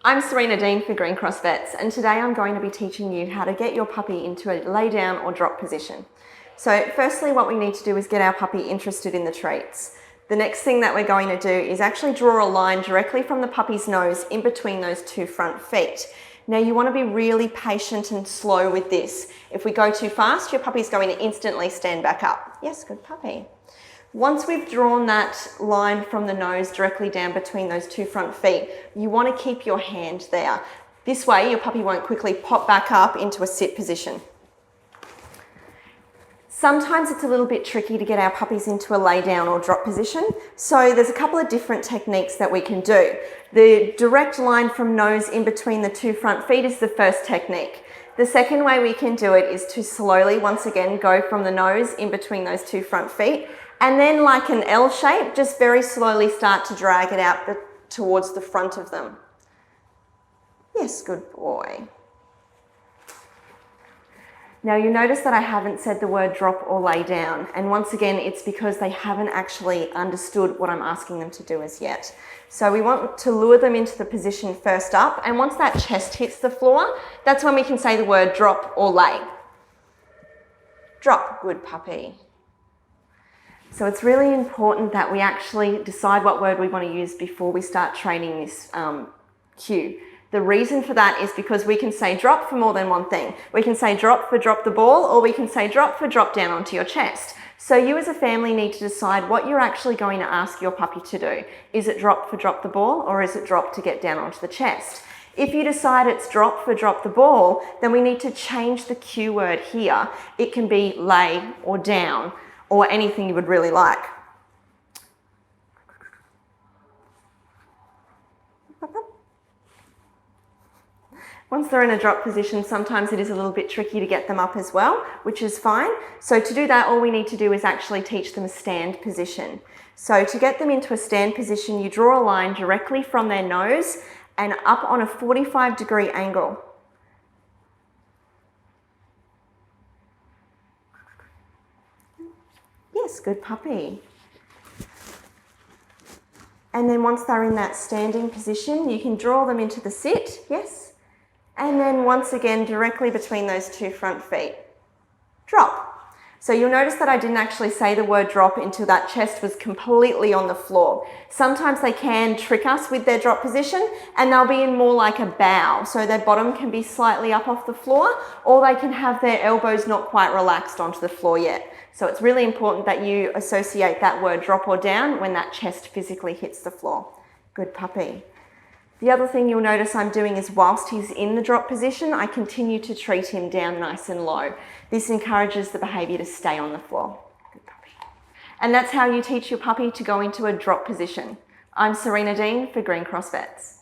I'm Serena Dean for Greencross Vets, and today I'm going to be teaching you how to get your puppy into a lay down or drop position. So firstly, what we need to do is get our puppy interested in the treats. The next thing that we're going to do is actually draw a line directly from the puppy's nose in between those two front feet. Now you want to be really patient and slow with this. If we go too fast, your puppy's going to instantly stand back up. Yes, good puppy. Once we've drawn that line from the nose directly down between those two front feet, you want to keep your hand there. This way your puppy won't quickly pop back up into a sit position. Sometimes it's a little bit tricky to get our puppies into a lay down or drop position, so there's a couple of different techniques that we can do. The direct line from nose in between the two front feet is the first technique. The second way we can do it is to slowly, once again, go from the nose in between those two front feet, and then like an L shape, just very slowly start to drag it out towards the front of them. Yes, good boy. Now you notice that I haven't said the word drop or lay down, and once again it's because they haven't actually understood what I'm asking them to do as yet. So we want to lure them into the position first up, and once that chest hits the floor, that's when we can say the word drop or lay. Drop, good puppy. So it's really important that we actually decide what word we want to use before we start training this cue. The reason for that is because we can say drop for more than one thing. We can say drop for drop the ball, or we can say drop for drop down onto your chest. So you as a family need to decide what you're actually going to ask your puppy to do. Is it drop for drop the ball, or is it drop to get down onto the chest? If you decide it's drop for drop the ball, then we need to change the cue word here. It can be lay or down, or anything you would really like. Once they're in a drop position, sometimes it is a little bit tricky to get them up as well, which is fine. So to do that, all we need to do is actually teach them a stand position. So to get them into a stand position, you draw a line directly from their nose and up on a 45-degree angle. Yes, good puppy. And then once they're in that standing position, you can draw them into the sit, yes. And then once again, directly between those two front feet. Drop. So you'll notice that I didn't actually say the word drop until that chest was completely on the floor. Sometimes they can trick us with their drop position, and they'll be in more like a bow. So their bottom can be slightly up off the floor, or they can have their elbows not quite relaxed onto the floor yet. So it's really important that you associate that word drop or down when that chest physically hits the floor. Good puppy. The other thing you'll notice I'm doing is whilst he's in the drop position, I continue to treat him down nice and low. This encourages the behaviour to stay on the floor. Good puppy. And that's how you teach your puppy to go into a drop position. I'm Serena Dean for Greencross Vets.